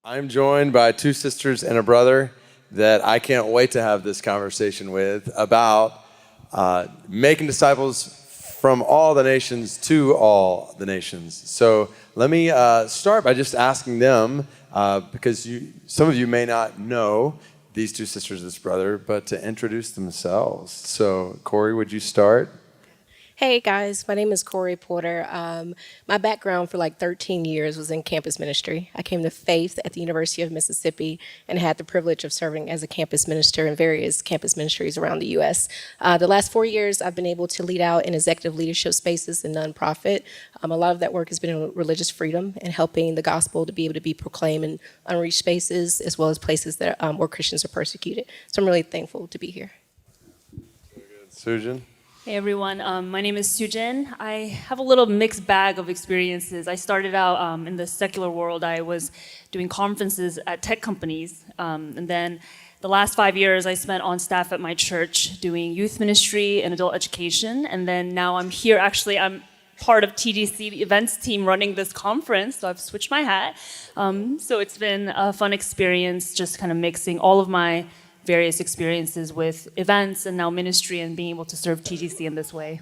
I'm joined by two sisters and a brother that I can't wait to have this conversation with about making disciples from all the nations to all the nations. So let me start by just asking them, because some of you may not know these two sisters, this brother, but to introduce themselves. So Kari, would you start? Hey guys, my name is Kari Porter. My background for like 13 years was in campus ministry. I came to faith at the University of Mississippi and had the privilege of serving as a campus minister in various campus ministries around the U.S. The last 4 years, I've been able to lead out in executive leadership spaces in nonprofit. A lot of that work has been in religious freedom and helping the gospel to be able to be proclaimed in unreached spaces as well as places that where Christians are persecuted. So I'm really thankful to be here. Soojin? Hey everyone, my name is Soojin. I have a little mixed bag of experiences. I started out in the secular world. I was doing conferences at tech companies. And then the last 5 years I spent on staff at my church doing youth ministry and adult education. And then now I'm here, actually I'm part of TGC, the events team running this conference, so I've switched my hat. So it's been a fun experience just kind of mixing all of my various experiences with events and now ministry and being able to serve TGC in this way.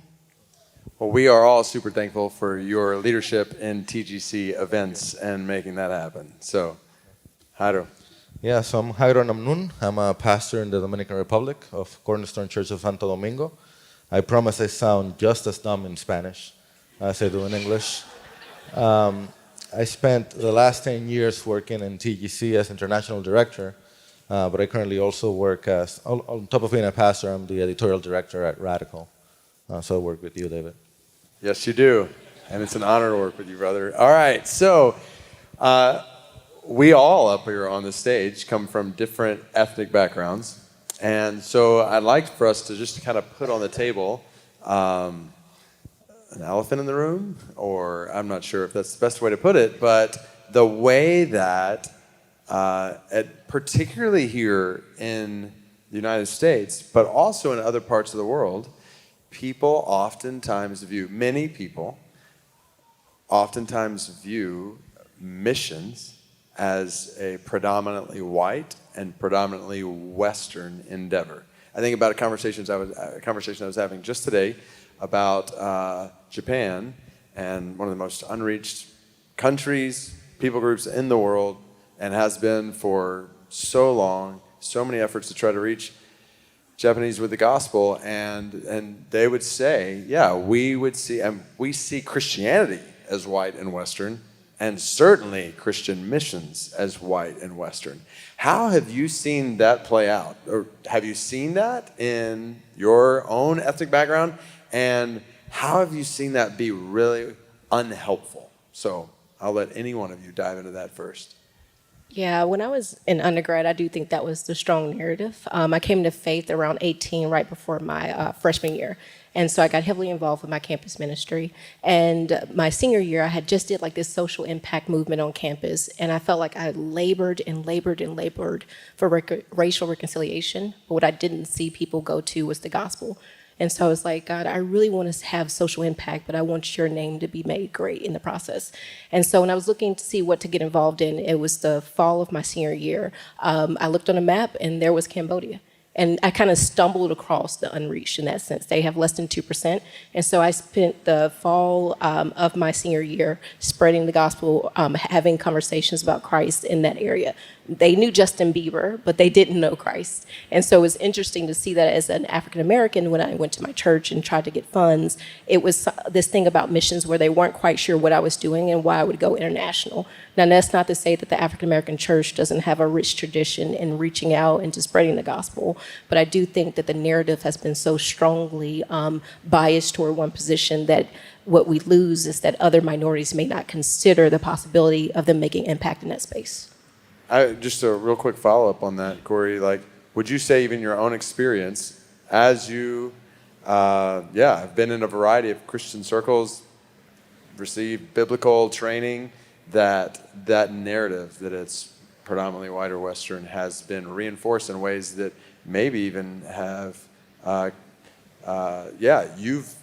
Well, we are all super thankful for your leadership in TGC events and making that happen. So, Jairo. Yeah, so I'm Jairo Namnún. I'm a pastor in the Dominican Republic of Cornerstone Church of Santo Domingo. I promise I sound just as dumb in Spanish as I do in English. I spent the last 10 years working in TGC as international director. But I currently also work as, on top of being a pastor, I'm the editorial director at Radical. So I work with you, David. Yes, you do. And it's an honor to work with you, brother. All right, so we all up here on the stage come from different ethnic backgrounds. And so I'd like for us to just kind of put on the table an elephant in the room, or I'm not sure if that's the best way to put it, but the way that particularly here in the United States, but also in other parts of the world, many people oftentimes view missions as a predominantly white and predominantly Western endeavor. I think about a conversation I was having just today about Japan and one of the most unreached countries, people groups in the world, and has been for so long, so many efforts to try to reach Japanese with the gospel, and they would say, yeah, we see Christianity as white and Western, and certainly Christian missions as white and Western. How have you seen that play out? Or have you seen that in your own ethnic background? And how have you seen that be really unhelpful? So I'll let any one of you dive into that first. Yeah, when I was in undergrad, I do think that was the strong narrative. I came to faith around 18, right before my freshman year. And so I got heavily involved with my campus ministry. And my senior year, I had just did like this social impact movement on campus. And I felt like I labored and labored and labored for racial reconciliation. But what I didn't see people go to was the gospel. And so I was like, God, I really want to have social impact, but I want your name to be made great in the process. And so when I was looking to see what to get involved in, it was the fall of my senior year. I looked on a map and there was Cambodia. And I kind of stumbled across the unreached in that sense. They have less than 2%. And so I spent the fall of my senior year spreading the gospel, having conversations about Christ in that area. They knew Justin Bieber, but they didn't know Christ. And so it was interesting to see that as an African American when I went to my church and tried to get funds. It was this thing about missions where they weren't quite sure what I was doing and why I would go international. Now, that's not to say that the African American church doesn't have a rich tradition in reaching out and to spreading the gospel, but I do think that the narrative has been so strongly biased toward one position that what we lose is that other minorities may not consider the possibility of them making impact in that space. Just a real quick follow-up on that, Kari. Like, would you say even your own experience, as you, have been in a variety of Christian circles, received biblical training, that narrative that it's predominantly white or Western has been reinforced in ways that maybe even have, you've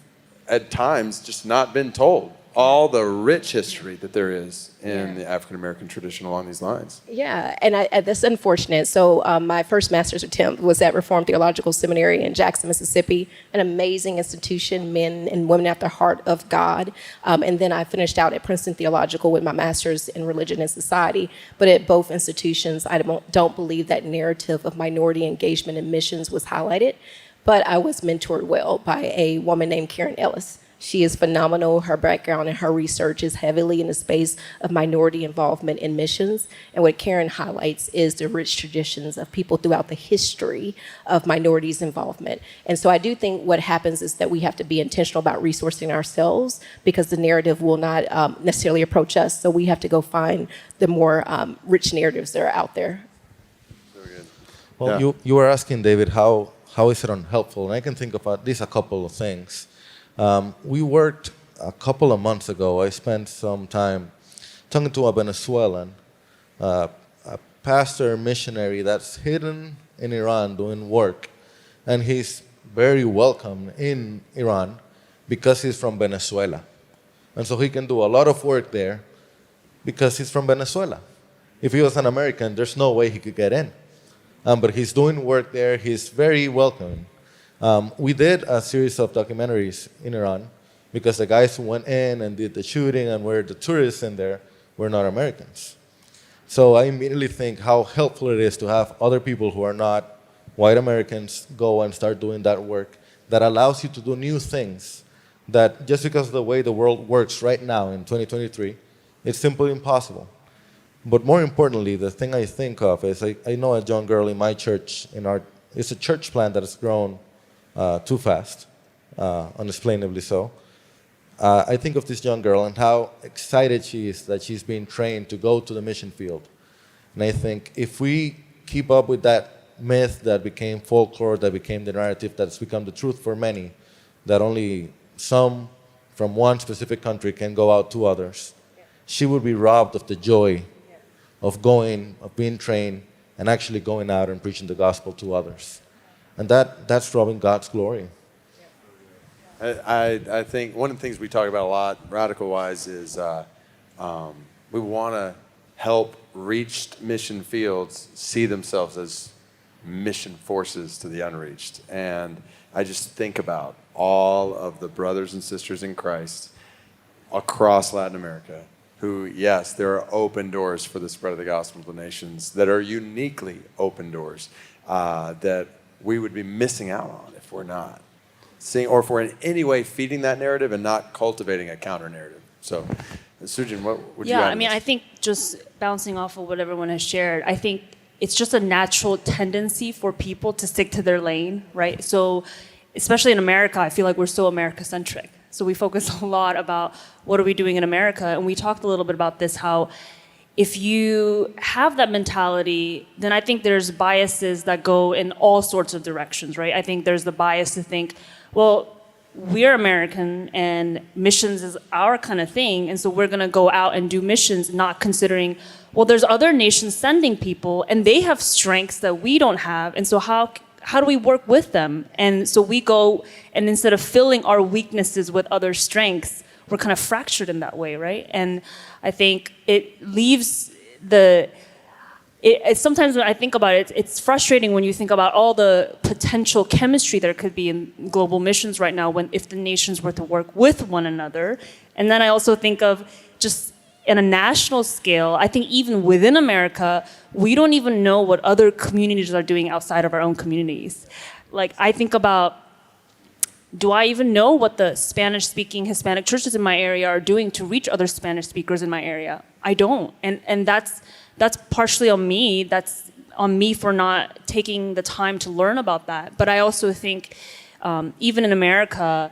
at times just not been told all the rich history that there is in the African American tradition along these lines. Yeah, and that's unfortunate. So my first master's attempt was at Reformed Theological Seminary in Jackson, Mississippi, an amazing institution, men and women at the heart of God. And then I finished out at Princeton Theological with my master's in religion and society. But at both institutions, I don't believe that narrative of minority engagement in missions was highlighted. But I was mentored well by a woman named Karen Ellis. She is phenomenal. Her background and her research is heavily in the space of minority involvement in missions. And what Karen highlights is the rich traditions of people throughout the history of minorities' involvement. And so I do think what happens is that we have to be intentional about resourcing ourselves because the narrative will not necessarily approach us. So we have to go find the more rich narratives that are out there. Very good. Well, Yeah. you were asking, David, how is it unhelpful? And I can think of at least a couple of things. We worked a couple of months ago. I spent some time talking to a Venezuelan, a pastor, missionary that's hidden in Iran doing work. And he's very welcome in Iran because he's from Venezuela. And so he can do a lot of work there because he's from Venezuela. If he was an American, there's no way he could get in. But he's doing work there. He's very welcoming. We did a series of documentaries in Iran because the guys who went in and did the shooting and were the tourists in there were not Americans. So I immediately think how helpful it is to have other people who are not white Americans go and start doing that work that allows you to do new things that just because of the way the world works right now in 2023, it's simply impossible. But more importantly, the thing I think of is I know a young girl in my church, it's a church plant that has grown too fast, unexplainably so. I think of this young girl and how excited she is that she's being trained to go to the mission field. And I think if we keep up with that myth that became folklore, that became the narrative that's become the truth for many, that only some from one specific country can go out to others, she would be robbed of the joy of being trained and actually going out and preaching the gospel to others. And that's robbing God's glory. I think one of the things we talk about a lot, radical-wise, is we want to help reached mission fields see themselves as mission forces to the unreached. And I just think about all of the brothers and sisters in Christ across Latin America who, yes, there are open doors for the spread of the gospel to the nations that are uniquely open doors that we would be missing out on if we're not seeing, or if we're in any way feeding that narrative and not cultivating a counter narrative. So, Soojin, what would you add? Yeah, I mean, I think just bouncing off of what everyone has shared, I think it's just a natural tendency for people to stick to their lane, right? So, especially in America, I feel like we're so America-centric. So we focus a lot about what are we doing in America, and we talked a little bit about this, how if you have that mentality, then I think there's biases that go in all sorts of directions, right? I think there's the bias to think, well, we're American and missions is our kind of thing, and so we're going to go out and do missions, not considering, well, there's other nations sending people, and they have strengths that we don't have, and so how do we work with them? And so we go, and instead of filling our weaknesses with other strengths, we're kind of fractured in that way, right? And I think it leaves sometimes when I think about it, it's frustrating when you think about all the potential chemistry there could be in global missions right now if the nations were to work with one another. And then I also think of just in a national scale, I think even within America, we don't even know what other communities are doing outside of our own communities. Like, I think about, do I even know what the Spanish-speaking Hispanic churches in my area are doing to reach other Spanish speakers in my area? I don't. And that's partially on me. That's on me for not taking the time to learn about that. But I also think, even in America,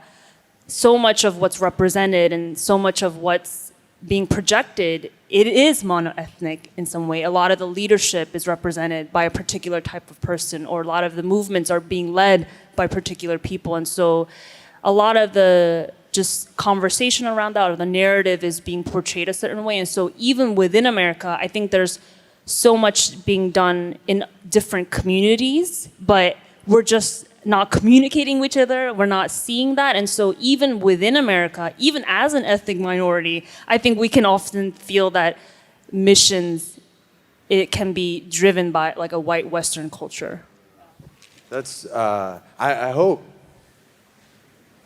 so much of what's represented and so much of what's being projected, it is monoethnic in some way. A lot of the leadership is represented by a particular type of person, or a lot of the movements are being led by particular people. And so a lot of the just conversation around that, or the narrative, is being portrayed a certain way. And so even within America, I think there's so much being done in different communities, but we're just not communicating with each other. We're not seeing that. And so even within America, even as an ethnic minority, I think we can often feel that missions, it can be driven by like a white Western culture. That's, I hope,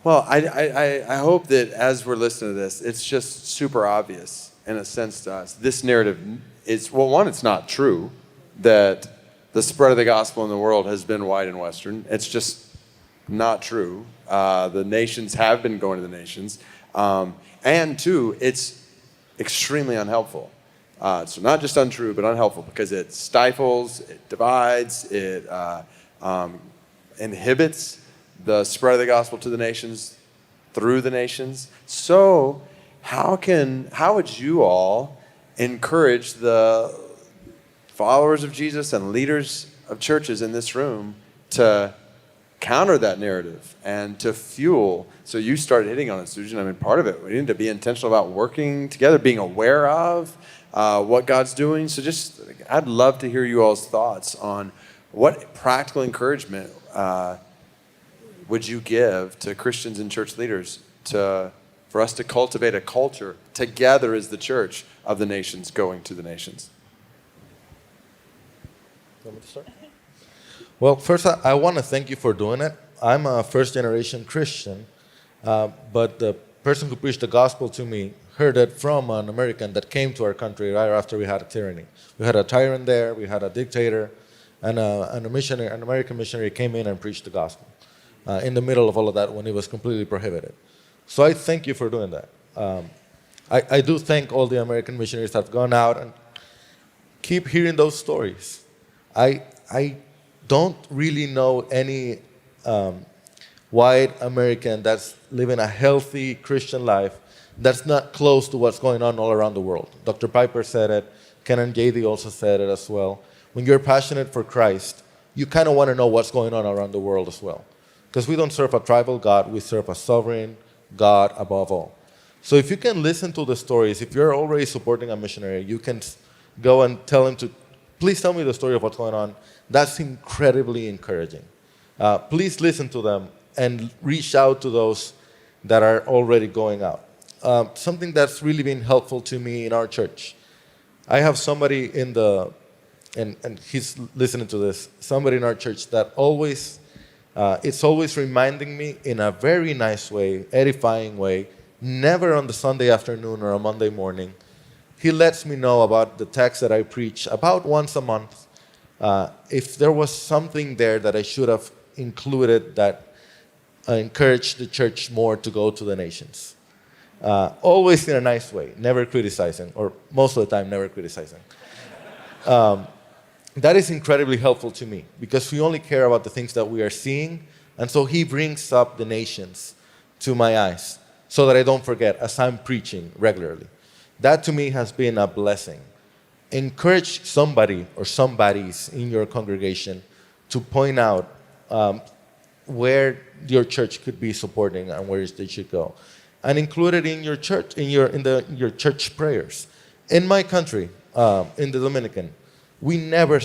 well, I hope that as we're listening to this, it's just super obvious in a sense to us. This narrative is, well, one, it's not true that the spread of the gospel in the world has been white and Western. It's just not true. The nations have been going to the nations. And two, it's extremely unhelpful. So not just untrue, but unhelpful because it stifles, it divides, it inhibits the spread of the gospel to the nations through the nations. So how would you all encourage the followers of Jesus and leaders of churches in this room to counter that narrative and to fuel? So you started hitting on it, Soojin. I mean, part of it, we need to be intentional about working together, being aware of what God's doing. So just, I'd love to hear you all's thoughts on what practical encouragement would you give to Christians and church leaders for us to cultivate a culture together as the church of the nations going to the nations? Want me to start? Well, first, I want to thank you for doing it. I'm a first-generation Christian, but the person who preached the gospel to me heard it from an American that came to our country right after we had a tyranny. We had a tyrant there, we had a dictator, and an American missionary came in and preached the gospel in the middle of all of that when it was completely prohibited. So I thank you for doing that. I do thank all the American missionaries that have gone out and keep hearing those stories. I don't really know any white American that's living a healthy Christian life that's not close to what's going on all around the world. Dr. Piper said it. Ken and JD also said it as well. When you're passionate for Christ, you kind of want to know what's going on around the world as well. Because we don't serve a tribal God, we serve a sovereign God above all. So if you can listen to the stories, if you're already supporting a missionary, you can go and tell him to, please tell me the story of what's going on. That's incredibly encouraging. Please listen to them and reach out to those that are already going out. Something that's really been helpful to me in our church. I have somebody and he's listening to this, somebody in our church that always, it's always reminding me in a very nice way, edifying way, never on the Sunday afternoon or a Monday morning. He lets me know about the text that I preach about once a month. If there was something there that I should have included that encouraged the church more to go to the nations. Always in a nice way, never criticizing, or most of the time never criticizing. That is incredibly helpful to me because we only care about the things that we are seeing, and so he brings up the nations to my eyes so that I don't forget as I'm preaching regularly. That to me has been a blessing. Encourage somebody or somebodies in your congregation to point out where your church could be supporting and where they should go, and include it in your church, in your church prayers. In my country, in the Dominican, we never,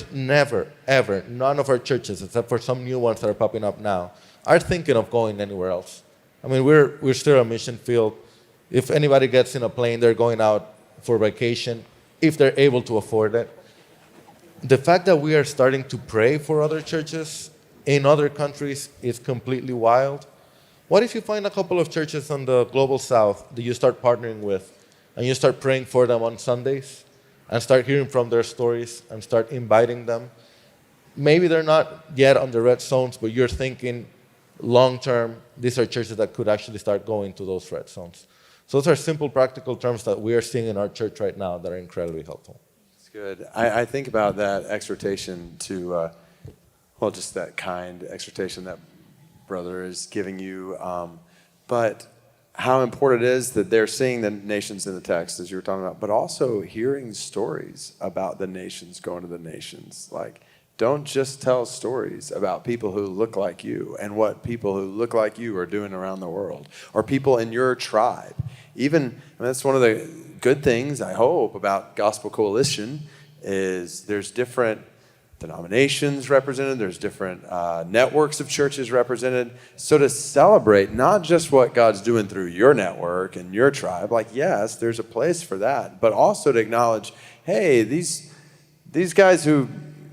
ever, none of our churches, except for some new ones that are popping up now, are thinking of going anywhere else. I mean, we're still a mission field. If anybody gets in a plane, they're going out for vacation, if they're able to afford it. The fact that we are starting to pray for other churches in other countries is completely wild. What if you find a couple of churches on the global south that you start partnering with, and you start praying for them on Sundays, and start hearing from their stories, and start inviting them? Maybe they're not yet on the red zones, but you're thinking long-term, these are churches that could actually start going to those red zones. So those are simple, practical terms that we are seeing in our church right now that are incredibly helpful. It's good. I think about that exhortation to, well, just that kind exhortation that brother is giving you, but how important it is that they're seeing the nations in the text, as you were talking about, but also hearing stories about the nations going to the nations. Like, don't just tell stories about people who look like you and what people who look like you are doing around the world, or people in your tribe. Even, that's one of the good things, I hope, about Gospel Coalition is there's different denominations represented, there's different networks of churches represented. So to celebrate not just what God's doing through your network and your tribe, like yes, there's a place for that, but also to acknowledge, hey, these guys who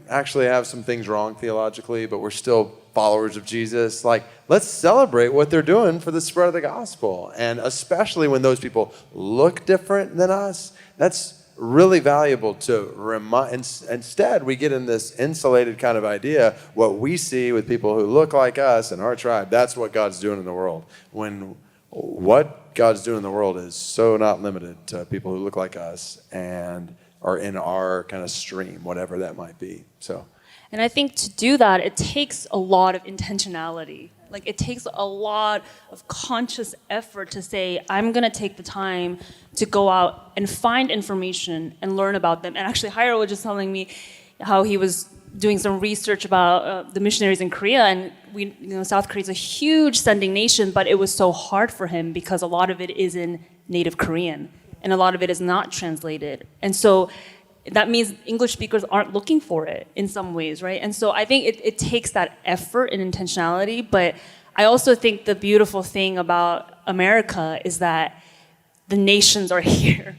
actually have some things wrong theologically, but we're still followers of Jesus, like let's celebrate what they're doing for the spread of the gospel. And especially when those people look different than us, that's really valuable to remind. Instead, we get in this insulated kind of idea, what we see with people who look like us in our tribe, that's what God's doing in the world. When what God's doing in the world is so not limited to people who look like us and are in our kind of stream, whatever that might be. So, And I think to do that, it takes a lot of intentionality. Like it takes a lot of conscious effort to say, I'm gonna take the time to go out and find information and learn about them. And actually, Jairo was just telling me how he was doing some research about the missionaries in Korea, and South Korea is a huge sending nation, but it was so hard for him because a lot of it is in native Korean, and a lot of it is not translated. And so that means English speakers aren't looking for it in some ways, right? And so I think it takes that effort and intentionality, but I also think the beautiful thing about America is that the nations are here.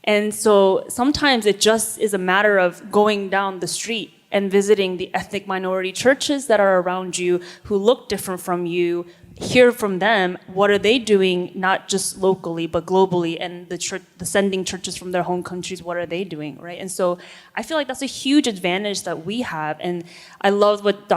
And so sometimes it just is a matter of going down the street and visiting the ethnic minority churches that are around you who look different from you, hear from them, what are they doing, not just locally, but globally, and the sending churches from their home countries, what are they doing, right? And so I feel like that's a huge advantage that we have. And I love what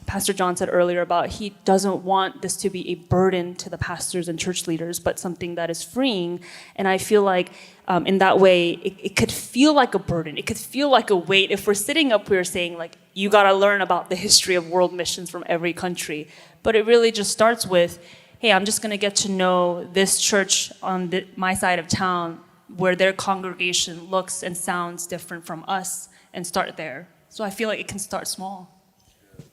Pastor John said earlier about he doesn't want this to be a burden to the pastors and church leaders, but something that is freeing. And I feel like in that way, it could feel like a burden. It could feel like a weight. If we're sitting up here saying, like, you got to learn about the history of world missions from every country. But it really just starts with, hey, I'm just going to get to know this church on my side of town where their congregation looks and sounds different from us, and start there. So I feel like it can start small.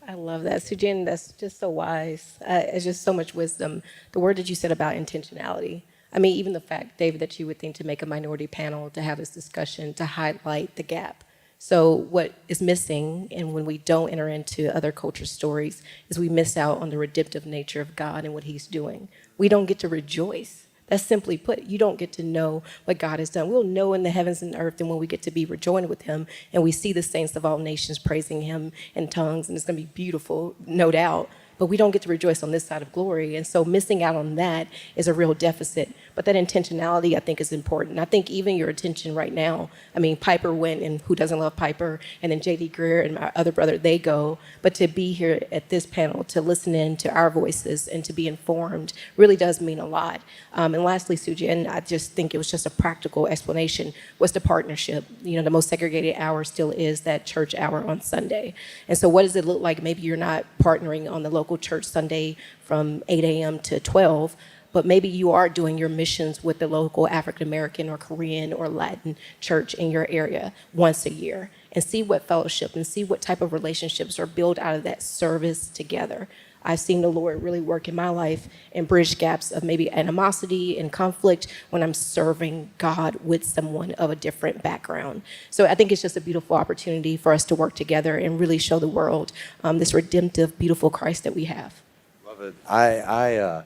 I love that. Soojin, that's just so wise. It's just so much wisdom. The word that you said about intentionality. I mean, even the fact, David, that you would think to make a minority panel, to have this discussion, to highlight the gap. So what is missing, and when we don't enter into other culture stories, is we miss out on the redemptive nature of God and what he's doing. We don't get to rejoice. That's simply put, you don't get to know what God has done. We'll know in the heavens and earth, and when we get to be rejoined with him, and we see the saints of all nations praising him in tongues, and it's going to be beautiful, no doubt. But we don't get to rejoice on this side of glory. And so missing out on that is a real deficit. But that intentionality, I think, is important. I think even your attention right now, I mean, Piper went, and who doesn't love Piper? And then J.D. Greer and my other brother, they go. But to be here at this panel, to listen in to our voices and to be informed really does mean a lot. And lastly, Soojin, I just think it was just a practical explanation, was the partnership. You know, the most segregated hour still is that church hour on Sunday. And so what does it look like? Maybe you're not partnering on the local church Sunday from 8 a.m. to 12, but maybe you are doing your missions with the local African American or Korean or Latin church in your area once a year, and see what fellowship and see what type of relationships are built out of that service together. I've seen the Lord really work in my life and bridge gaps of maybe animosity and conflict when I'm serving God with someone of a different background. So I think it's just a beautiful opportunity for us to work together and really show the world this redemptive, beautiful Christ that we have. Love it. I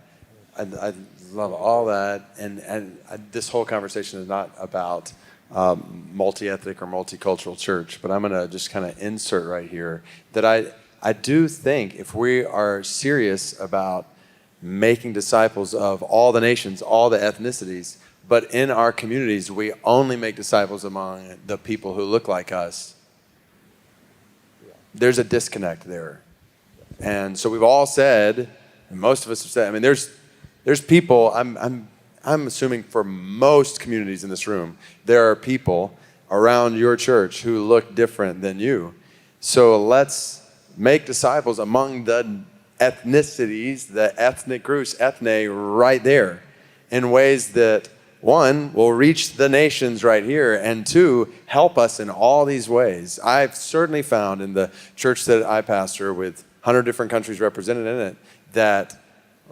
love all that, and this whole conversation is not about multi-ethnic or multicultural church, but I'm going to just kind of insert right here that I do think if we are serious about making disciples of all the nations, all the ethnicities, but in our communities we only make disciples among the people who look like us, there's a disconnect there. And so we've all said, and most of us have said, I mean, there's people, I'm assuming for most communities in this room, there are people around your church who look different than you. So let's make disciples among the ethnicities, the ethnic groups, ethne, right there, in ways that, one, will reach the nations right here, and two, help us in all these ways. I've certainly found in the church that I pastor with 100 different countries represented in it that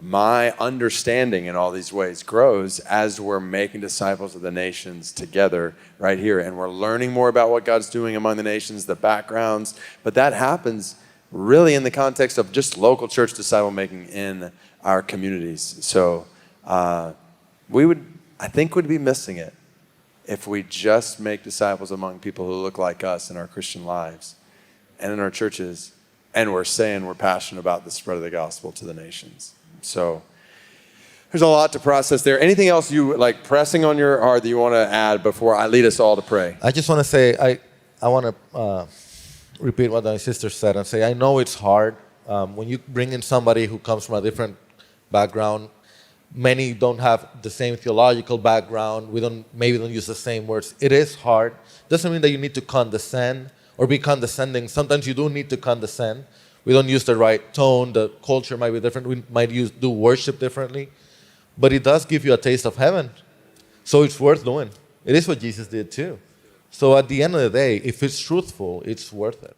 my understanding in all these ways grows as we're making disciples of the nations together right here. And we're learning more about what God's doing among the nations, the backgrounds. But that happens really in the context of just local church disciple making in our communities. So I think we'd be missing it if we just make disciples among people who look like us in our Christian lives and in our churches, and we're saying we're passionate about the spread of the gospel to the nations. So there's a lot to process there. Anything else you like pressing on your heart that you want to add before I lead us all to pray? I just want to say, I want to repeat what my sister said and say, I know it's hard. When you bring in somebody who comes from a different background, many don't have the same theological background. Maybe don't use the same words. It is hard. Doesn't mean that you need to condescend or be condescending. Sometimes you do need to condescend. We don't use the right tone. The culture might be different. We might do worship differently. But it does give you a taste of heaven. So it's worth doing. It is what Jesus did too. So at the end of the day, if it's truthful, it's worth it.